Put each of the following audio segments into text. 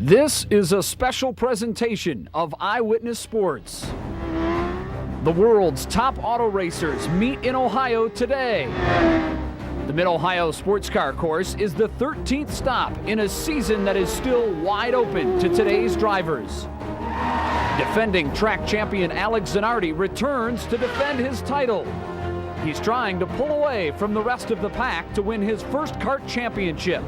This is a special presentation of Eyewitness Sports. The world's top auto racers meet in Ohio today. The Mid-Ohio Sports Car Course is the 13th stop in a season that is still wide open to today's drivers. Defending track champion Alex Zanardi returns to defend his title. He's trying to pull away from the rest of the pack to win his first kart championship.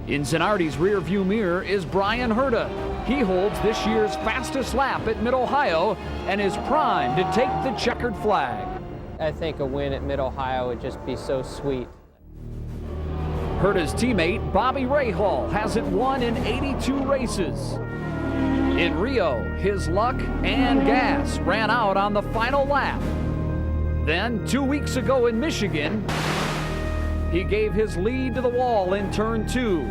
In Zanardi's rearview mirror is Brian Herta. He holds this year's fastest lap at Mid-Ohio and is primed to take the checkered flag. I think a win at Mid-Ohio would just be so sweet. Herta's teammate Bobby Rahal hasn't won in 82 races. In Rio, his luck and gas ran out on the final lap. Then, 2 weeks ago in Michigan, he gave his lead to the wall in turn 2.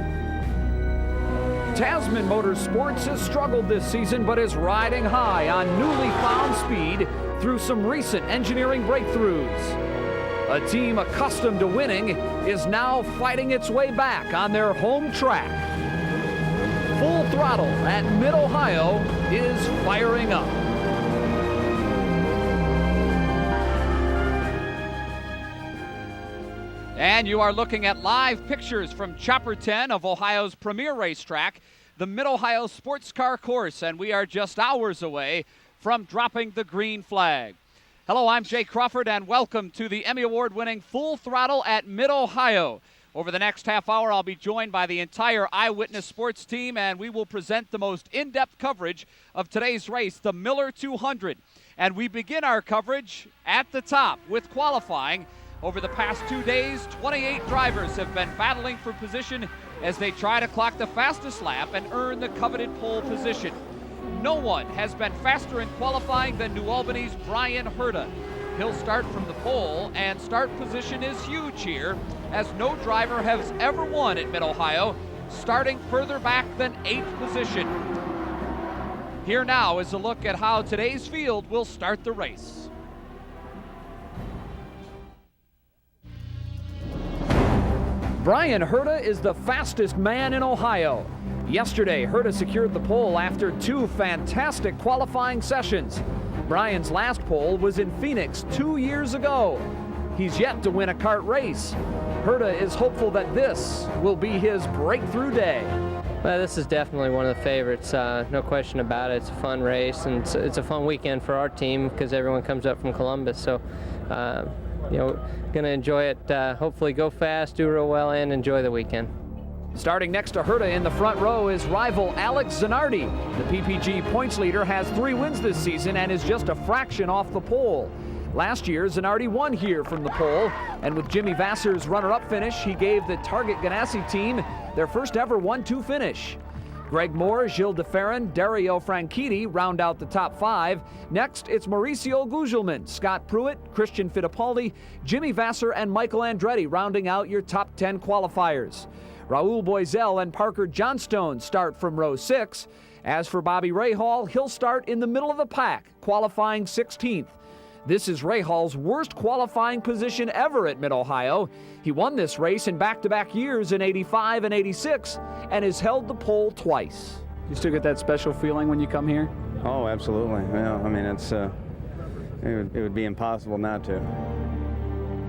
Tasman Motorsports has struggled this season but is riding high on newly found speed through some recent engineering breakthroughs. A team accustomed to winning is now fighting its way back on their home track. Full Throttle at Mid-Ohio is firing up. And you are looking at live pictures from Chopper 10 of Ohio's premier racetrack, the Mid-Ohio Sports Car Course, and we are just hours away from dropping the green flag. Hello, I'm Jay Crawford, and welcome to the Emmy Award-winning Full Throttle at Mid-Ohio. Over the next half hour, I'll be joined by the entire Eyewitness Sports team, and we will present the most in-depth coverage of today's race, the Miller 200. And we begin our coverage at the top with qualifying. Over the past 2 days, 28 drivers have been battling for position as they try to clock the fastest lap and earn the coveted pole position. No one has been faster in qualifying than New Albany's Brian Herta. He'll start from the pole, and start position is huge here, as no driver has ever won at Mid-Ohio, starting further back than 8th position. Here now is a look at how today's field will start the race. Brian Herta is the fastest man in Ohio. Yesterday, Herta secured the pole after 2 fantastic qualifying sessions. Brian's last pole was in Phoenix 2 years ago. He's yet to win a kart race. Herta is hopeful that this will be his breakthrough day. Well, this is definitely one of the favorites, no question about it. It's a fun race, and it's a fun weekend for our team because everyone comes up from Columbus. So, going to enjoy it, hopefully go fast, do real well, and enjoy the weekend. Starting next to Herta in the front row is rival Alex Zanardi. The PPG points leader has 3 wins this season and is just a fraction off the pole. Last year, Zanardi won here from the pole, and with Jimmy Vassar's runner-up finish, he gave the Target Ganassi team their first ever 1-2 finish. Greg Moore, Gilles DeFerrin, Dario Franchitti round out the top 5. Next, it's Mauricio Gugelmin, Scott Pruitt, Christian Fittipaldi, Jimmy Vassar, and Michael Andretti rounding out your top 10 qualifiers. Raul Boisel and Parker Johnstone start from row 6. As for Bobby Rahal, he'll start in the middle of the pack, qualifying 16th. This is Rahal's worst qualifying position ever at Mid-Ohio. He won this race in back-to-back years in 85 and 86 and has held the pole twice. You still get that special feeling when you come here? Oh, absolutely. Yeah, I mean, it would be impossible not to.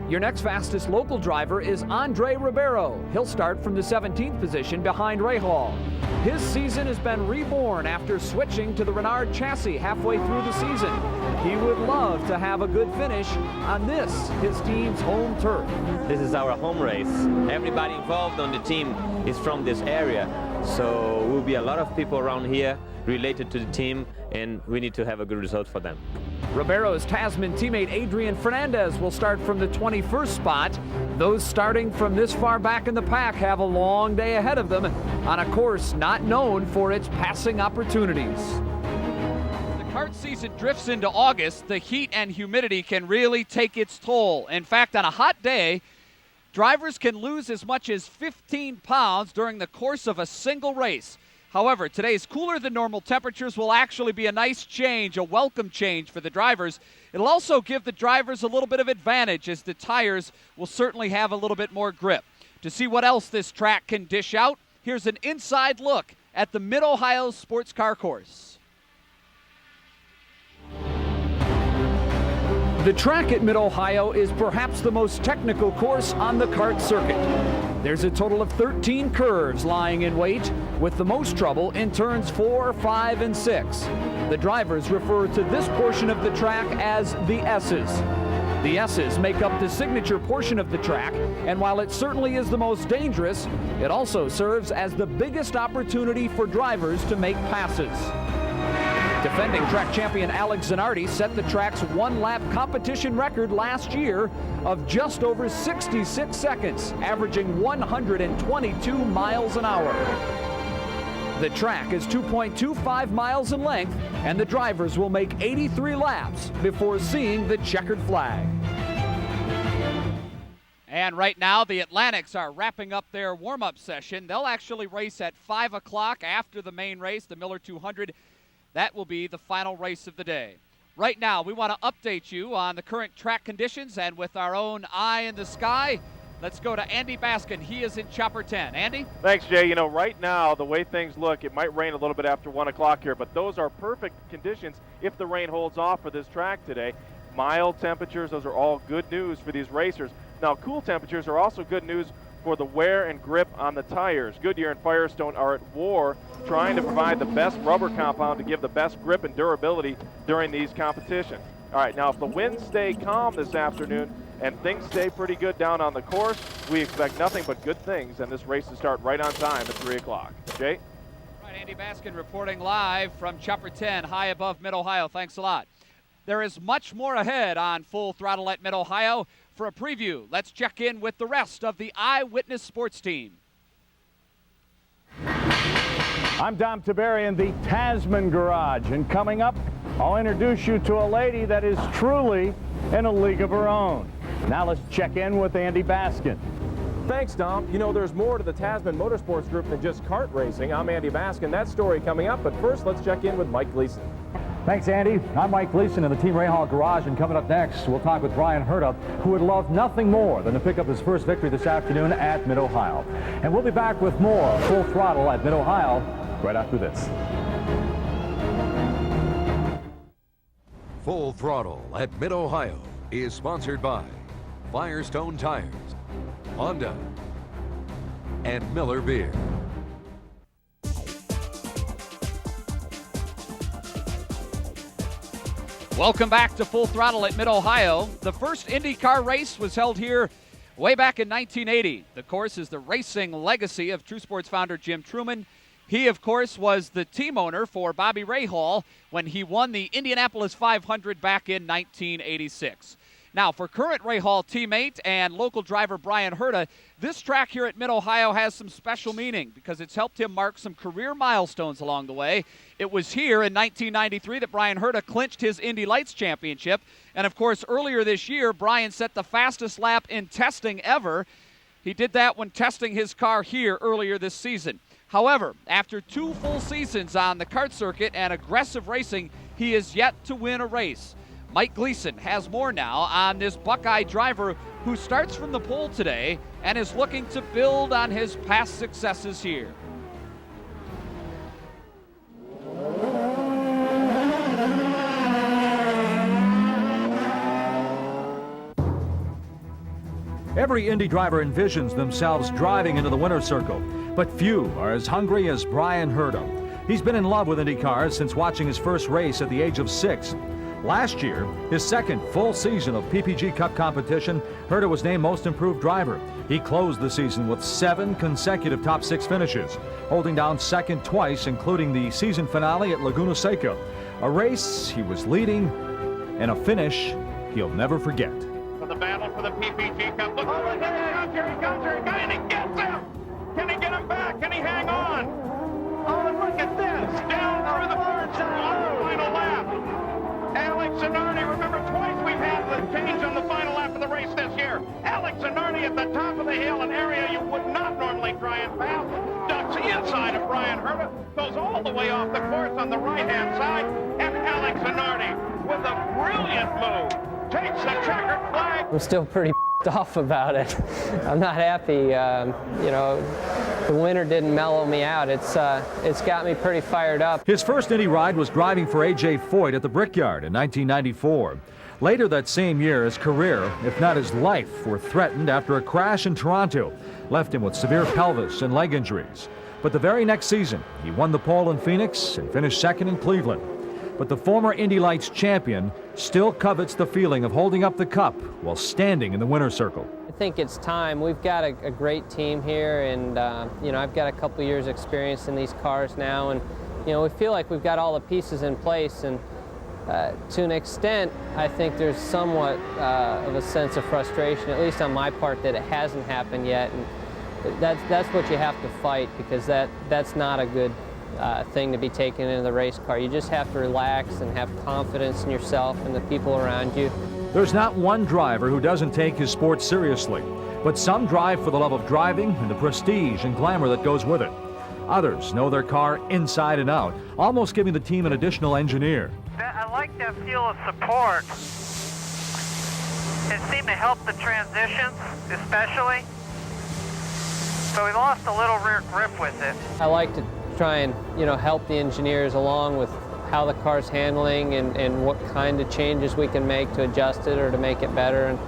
Your next fastest local driver is Andre Ribeiro. He'll start from the 17th position behind Rahal. His season has been reborn after switching to the Renard chassis halfway through the season. He would love to have a good finish on this, his team's home turf. This is our home race. Everybody involved on the team is from this area, so will be a lot of people around here related to the team, and we need to have a good result for them. Ribeiro's Tasman teammate Adrian Fernandez will start from the 21st spot. Those starting from this far back in the pack have a long day ahead of them on a course not known for its passing opportunities. The kart season drifts into August. The heat and humidity can really take its toll. In fact, on a hot day, drivers can lose as much as 15 pounds during the course of a single race. However, today's cooler than normal temperatures will actually be a nice change, a welcome change for the drivers. It'll also give the drivers a little bit of advantage as the tires will certainly have a little bit more grip. To see what else this track can dish out, here's an inside look at the Mid-Ohio Sports Car Course. The track at Mid-Ohio is perhaps the most technical course on the kart circuit. There's a total of 13 curves lying in wait, with the most trouble in turns 4, 5, and 6. The drivers refer to this portion of the track as the S's. The S's make up the signature portion of the track, and while it certainly is the most dangerous, it also serves as the biggest opportunity for drivers to make passes. Defending track champion Alex Zanardi set the track's one-lap competition record last year of just over 66 seconds, averaging 122 miles an hour. The track is 2.25 miles in length, and the drivers will make 83 laps before seeing the checkered flag. And right now, the Atlantics are wrapping up their warm-up session. They'll actually race at 5 o'clock after the main race, the Miller 200. That will be the final race of the day. Right now, we want to update you on the current track conditions, and with our own eye in the sky, let's go to Andy Baskin. He is in Chopper 10. Andy? Thanks, Jay. You know, right now, the way things look, it might rain a little bit after 1 o'clock here, but those are perfect conditions if the rain holds off for this track today. Mild temperatures, those are all good news for these racers. Now, cool temperatures are also good news for the wear and grip on the tires. Goodyear and Firestone are at war trying to provide the best rubber compound to give the best grip and durability during these competitions. All right, now if the winds stay calm this afternoon and things stay pretty good down on the course, we expect nothing but good things, and this race to start right on time at 3 o'clock. Jay? All right, Andy Baskin reporting live from Chopper 10, high above Mid-Ohio. Thanks a lot. There is much more ahead on Full Throttle at Mid-Ohio. For a preview, let's check in with the rest of the Eyewitness Sports team. I'm Dom Tiberi in the Tasman Garage, and coming up, I'll introduce you to a lady that is truly in a league of her own. Now let's check in with Andy Baskin. Thanks, Dom. You know, there's more to the Tasman Motorsports Group than just kart racing. I'm Andy Baskin. That story coming up, but first, let's check in with Mike Gleason. Thanks, Andy. I'm Mike Gleason in the Team Rahal Garage, and coming up next, we'll talk with Brian Herta, who would love nothing more than to pick up his first victory this afternoon at Mid-Ohio. And we'll be back with more Full Throttle at Mid-Ohio right after this. Full Throttle at Mid-Ohio is sponsored by Firestone Tires, Honda, and Miller Beer. Welcome back to Full Throttle at Mid-Ohio. The first IndyCar race was held here way back in 1980. The course is the racing legacy of True Sports founder Jim Truman. He, of course, was the team owner for Bobby Rahal when he won the Indianapolis 500 back in 1986. Now, for current Rahal teammate and local driver Brian Herta, this track here at Mid-Ohio has some special meaning because it's helped him mark some career milestones along the way. It was here in 1993 that Brian Herta clinched his Indy Lights Championship. And, of course, earlier this year, Brian set the fastest lap in testing ever. He did that when testing his car here earlier this season. However, after 2 full seasons on the kart circuit and aggressive racing, he is yet to win a race. Mike Gleason has more now on this Buckeye driver who starts from the pole today and is looking to build on his past successes here. Every Indy driver envisions themselves driving into the winner's circle, but few are as hungry as Brian Herta. He's been in love with Indy cars since watching his first race at the age of 6. Last year, his second full season of PPG Cup competition, Herta was named Most Improved Driver. He closed the season with 7 consecutive top 6 finishes, holding down second twice, including the season finale at Laguna Seca, a race he was leading and a finish he'll never forget. For the battle for the PPG Cup. Look, oh, look at here he comes, and he gets him! Can he get him back? Can he hang on? Oh, look at this! Down through the first on the final lap. Alex Zanardi, remember twice we've had the change on the final lap of the race this year. Alex Zanardi at the top of the hill, an area you would not normally try and pass. Ducks inside of Brian Herta, goes all the way off the course on the right-hand side, and Alex Zanardi with a brilliant move takes the checkered flag. I'm still pretty off about it. I'm not happy. You know, the winter didn't mellow me out. It's got me pretty fired up. His first Indy ride was driving for A.J. Foyt at the Brickyard in 1994. Later that same year, his career, if not his life, were threatened after a crash in Toronto left him with severe pelvis and leg injuries. But the very next season, he won the pole in Phoenix and finished second in Cleveland. But the former Indy Lights champion still covets the feeling of holding up the cup while standing in the winner's circle. I think it's time. We've got a great team here, and you know, I've got a couple years experience in these cars now, and you know, we feel like we've got all the pieces in place, and to an extent, I think there's somewhat of a sense of frustration, at least on my part, that it hasn't happened yet, and that's what you have to fight, because that's not a good thing to be taken into the race car. You just have to relax and have confidence in yourself and the people around you. There's not one driver who doesn't take his sport seriously, but some drive for the love of driving and the prestige and glamour that goes with it. Others know their car inside and out, almost giving the team an additional engineer. I like that feel of support. It seemed to help the transitions, especially. So we lost a little rear grip with it. I like to try and, you know, help the engineers along with how the car's handling and what kind of changes we can make to adjust it or to make it better. And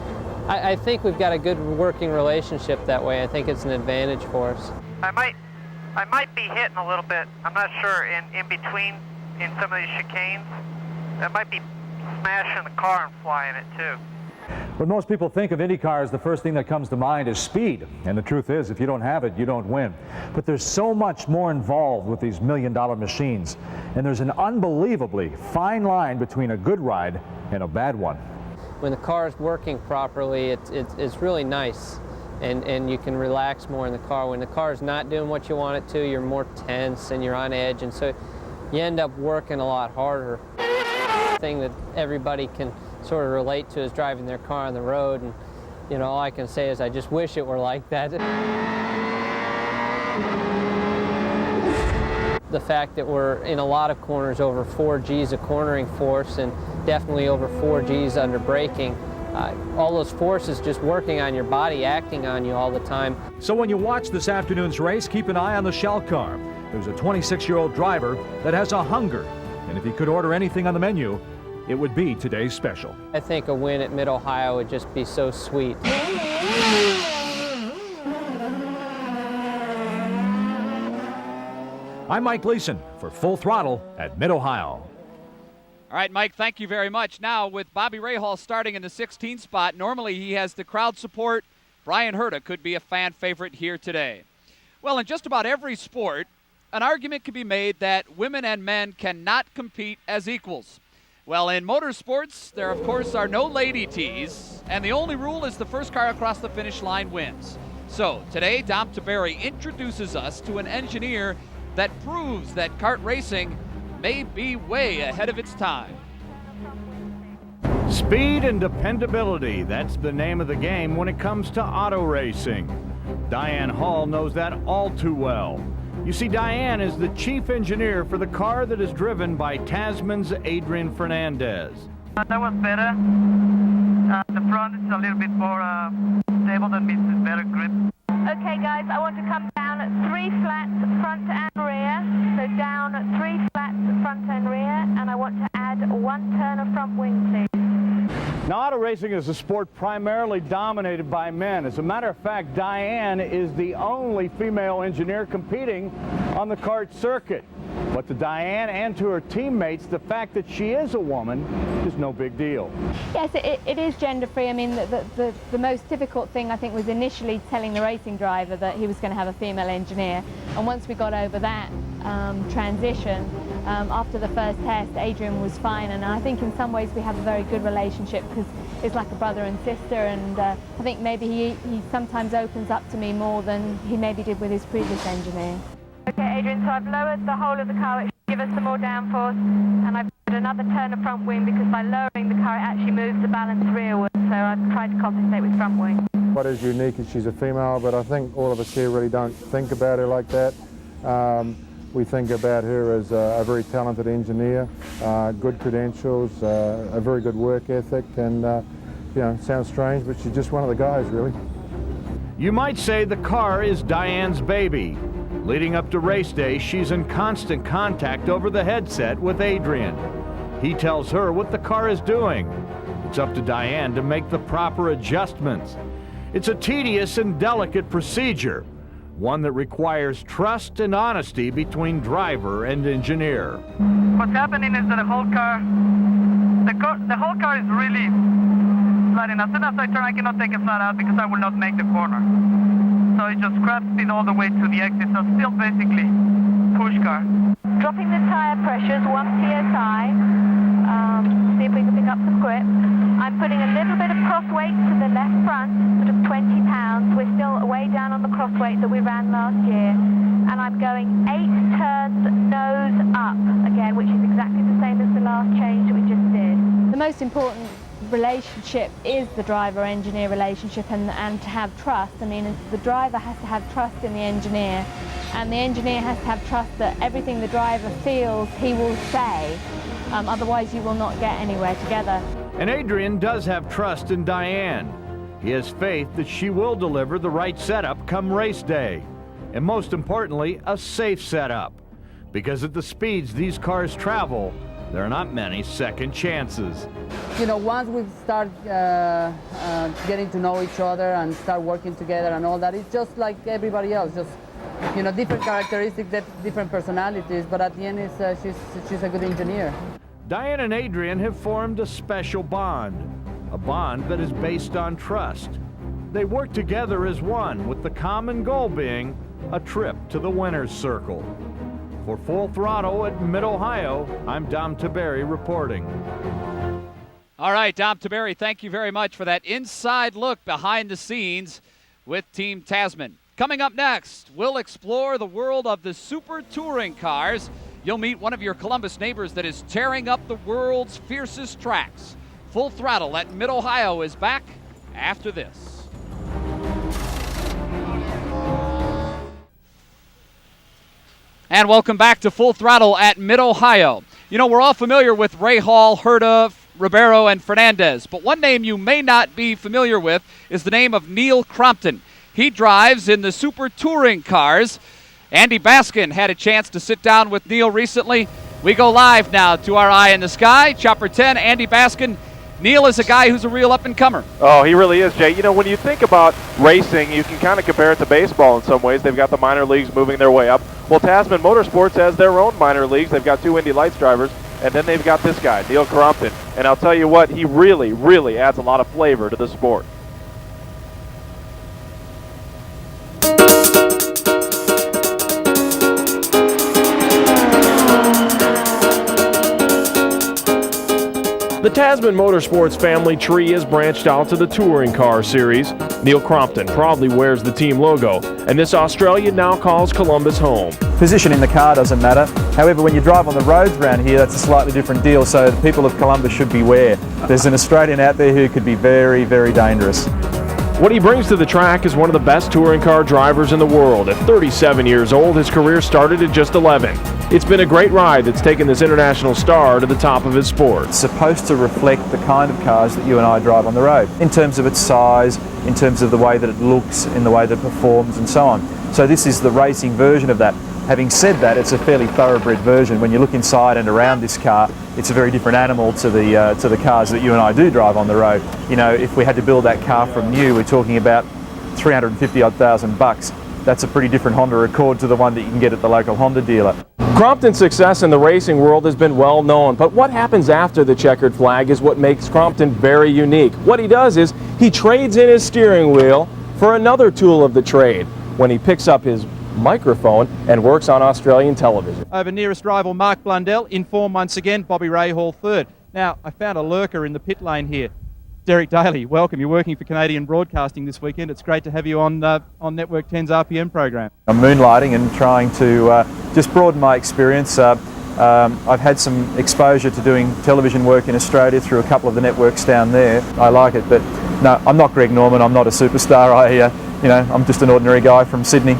I think we've got a good working relationship that way. I think it's an advantage for us. I might be hitting a little bit, I'm not sure, in between in some of these chicanes. I might be smashing the car and flying it too. When most people think of Indy cars, the first thing that comes to mind is speed. And the truth is, if you don't have it, you don't win. But there's so much more involved with these million-dollar machines. And there's an unbelievably fine line between a good ride and a bad one. When the car is working properly, it's really nice. And you can relax more in the car. When the car is not doing what you want it to, you're more tense and you're on edge. And so you end up working a lot harder. The thing that everybody can sort of relate to is driving their car on the road, and you know, all I can say is I just wish it were like that. The fact that we're in a lot of corners over 4 G's of cornering force and definitely over 4 G's under braking, all those forces just working on your body, acting on you all the time. So when you watch this afternoon's race, keep an eye on the shell car. There's a 26-year-old driver that has a hunger, and if he could order anything on the menu, it would be today's special. I think a win at Mid-Ohio would just be so sweet. I'm Mike Gleason for Full Throttle at Mid-Ohio. All right, Mike, thank you very much. Now, with Bobby Rahal starting in the 16th spot, normally he has the crowd support. Brian Herta could be a fan favorite here today. Well, in just about every sport, an argument can be made that women and men cannot compete as equals. Well, in motorsports, there, of course, are no lady T's, and the only rule is the first car across the finish line wins. So, today, Dom Taberry introduces us to an engineer that proves that kart racing may be way ahead of its time. Speed and dependability, that's the name of the game when it comes to auto racing. Diane Hall knows that all too well. You see, Diane is the chief engineer for the car that is driven by Tasman's Adrian Fernandez. That was better. The front is a little bit more stable, that means it's better grip. Okay guys, I want to come down at 3 flats front and rear. So down at 3 flats front and rear, and I want to add 1 turn of front wing, please. Now, auto racing is a sport primarily dominated by men. As a matter of fact, Diane is the only female engineer competing on the kart circuit. But to Diane and to her teammates, the fact that she is a woman is no big deal. Yes, it is gender-free. I mean, the most difficult thing, I think, was initially telling the racing driver that he was going to have a female engineer. And once we got over that transition, after the first test, Adrian was fine. And I think in some ways we have a very good relationship because it's like a brother and sister. And I think maybe he sometimes opens up to me more than he maybe did with his previous engineer. Okay, Adrian, so I've lowered the whole of the car, which should give us some more downforce, and I've put another turn of front wing because by lowering the car it actually moves the balance rearward, so I've tried to compensate with front wing. What is unique is she's a female, but I think all of us here really don't think about her like that. We think about her as a very talented engineer, good credentials, a very good work ethic, and you know, sounds strange, but she's just one of the guys, really. You might say the car is Diane's baby. Leading up to race day, she's in constant contact over the headset with Adrian. He tells her what the car is doing. It's up to Diane to make the proper adjustments. It's a tedious and delicate procedure, one that requires trust and honesty between driver and engineer. What's happening is that the whole car is really sliding. As soon as I turn, I cannot take a flat out because I will not make the corner. So it just crab speed all the way to the exit, so still basically push car. Dropping the tyre pressures 1 psi. See if we can pick up some grip. I'm putting a little bit of cross weight to the left front, sort of 20 pounds. We're still way down on the cross weight that we ran last year. And I'm going 8 turns nose up again, which is exactly the same as the last change that we just did. The most important relationship is the driver-engineer relationship, and to have trust. I mean, the driver has to have trust in the engineer, and the engineer has to have trust that everything the driver feels he will say. Otherwise you will not get anywhere together. And Adrian does have trust in Diane. He has faith that she will deliver the right setup come race day. And most importantly, a safe setup. Because at the speeds these cars travel, there are not many second chances. You know, once we start getting to know each other and start working together and all that, it's just like everybody else, just, you know, different characteristics, different personalities, but at the end, she's a good engineer. Diane and Adrian have formed a special bond, a bond that is based on trust. They work together as one, with the common goal being a trip to the winner's circle. For Full Throttle at Mid-Ohio, I'm Dom Taberry reporting. All right, Dom Taberry, thank you very much for that inside look behind the scenes with Team Tasman. Coming up next, we'll explore the world of the super touring cars. You'll meet one of your Columbus neighbors that is tearing up the world's fiercest tracks. Full Throttle at Mid-Ohio is back after this. And welcome back to Full Throttle at Mid-Ohio. You know, we're all familiar with Ray Hall, Herta, Ribeiro, and Fernandez, but one name you may not be familiar with is the name of Neil Crompton. He drives in the super touring cars. Andy Baskin had a chance to sit down with Neil recently. We go live now to our Eye in the Sky. Chopper 10, Andy Baskin. Neil is a guy who's a real up-and-comer. Oh, he really is, Jay. You know, when you think about racing, you can kind of compare it to baseball in some ways. They've got the minor leagues moving their way up. Well, Tasman Motorsports has their own minor leagues. They've got 2 Indy Lights drivers, and then they've got this guy, Neil Crompton. And I'll tell you what, he really, really adds a lot of flavor to the sport. The Tasman Motorsports family tree has branched out to the touring car series. Neil Crompton proudly wears the team logo, and this Australian now calls Columbus home. Position in the car doesn't matter. However, when you drive on the roads around here, that's a slightly different deal, so the people of Columbus should beware. There's an Australian out there who could be very, very dangerous. What he brings to the track is one of the best touring car drivers in the world. At 37 years old, his career started at just 11. It's been a great ride that's taken this international star to the top of his sport. It's supposed to reflect the kind of cars that you and I drive on the road, in terms of its size, in terms of the way that it looks, in the way that it performs, and so on. So this is the racing version of that. Having said that, it's a fairly thoroughbred version. When you look inside and around this car, it's a very different animal to the cars that you and I do drive on the road. You know, if we had to build that car from new, we're talking about $350,000. That's a pretty different Honda Accord to the one that you can get at the local Honda dealer. Crompton's success in the racing world has been well known, but what happens after the checkered flag is what makes Crompton very unique. What he does is he trades in his steering wheel for another tool of the trade when he picks up his microphone and works on Australian television. Over nearest rival Mark Blundell, in form once again, Bobby Rahal third. Now, I found a lurker in the pit lane here. Derek Daly, welcome. You're working for Canadian Broadcasting this weekend. It's great to have you on Network 10's RPM program. I'm moonlighting and trying to just broaden my experience. I've had some exposure to doing television work in Australia through a couple of the networks down there. I like it, but no, I'm not Greg Norman. I'm not a superstar. I'm just an ordinary guy from Sydney.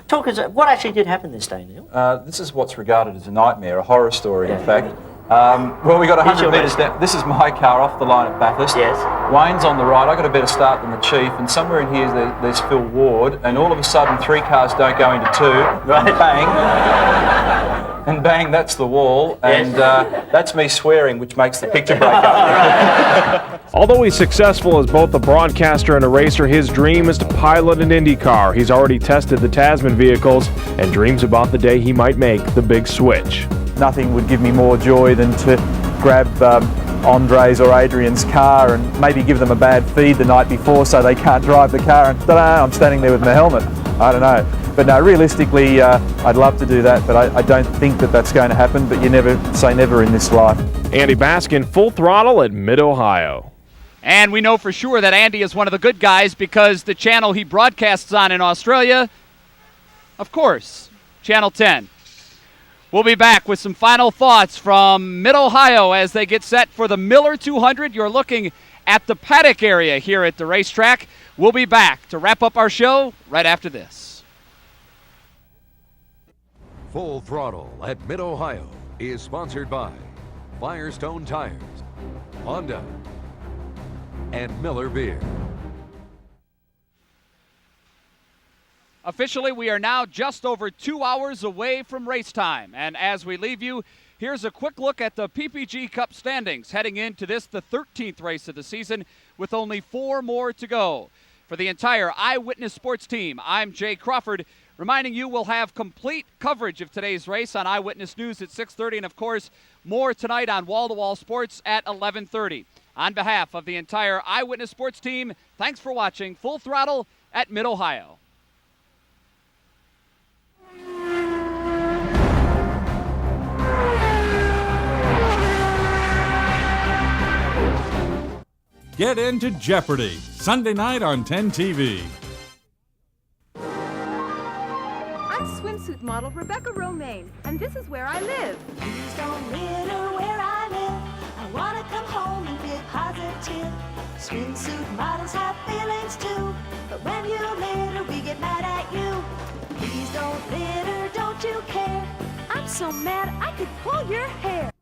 Talk us, what actually did happen this day, Neil? This is what's regarded as a nightmare, a horror story, in fact. Well, we got Here's 100 your metres down. This is my car off the line at Bathurst. Yes. Wayne's on the right. I got a better start than the chief, and somewhere in here there's Phil Ward, and all of a sudden 3 cars don't go into 2. Right. And bang. And bang, that's the wall, and that's me swearing, which makes the picture break up. Although he's successful as both a broadcaster and a racer, his dream is to pilot an Indy car. He's already tested the Tasman vehicles and dreams about the day he might make the big switch. Nothing would give me more joy than to grab Andre's or Adrian's car and maybe give them a bad feed the night before so they can't drive the car, and ta-da, I'm standing there with my helmet. I don't know. But no, realistically, I'd love to do that, but I don't think that that's going to happen, but you never say never in this life. Andy Baskin, Full Throttle at Mid-Ohio. And we know for sure that Andy is one of the good guys because the channel he broadcasts on in Australia, of course, Channel 10. We'll be back with some final thoughts from Mid-Ohio as they get set for the Miller 200. You're looking at the paddock area here at the racetrack. We'll be back to wrap up our show right after this. Full Throttle at Mid-Ohio is sponsored by Firestone Tires, Honda, and Miller Beer. Officially, we are now just over 2 hours away from race time. And as we leave you, here's a quick look at the PPG Cup standings heading into this, the 13th race of the season, with only 4 more to go. For the entire Eyewitness Sports team, I'm Jay Crawford, reminding you we'll have complete coverage of today's race on Eyewitness News at 6:30, and of course, more tonight on Wall to Wall Sports at 11:30. On behalf of the entire Eyewitness Sports team, thanks for watching Full Throttle at Mid-Ohio. Get into Jeopardy! Sunday night on 10 TV. I'm swimsuit model Rebecca Romaine, and this is where I live. Please don't litter where I live. I want to come home and be positive. Swimsuit models have feelings too, but when you litter, we get mad at you. Please don't litter, don't you care? I'm so mad I could pull your hair.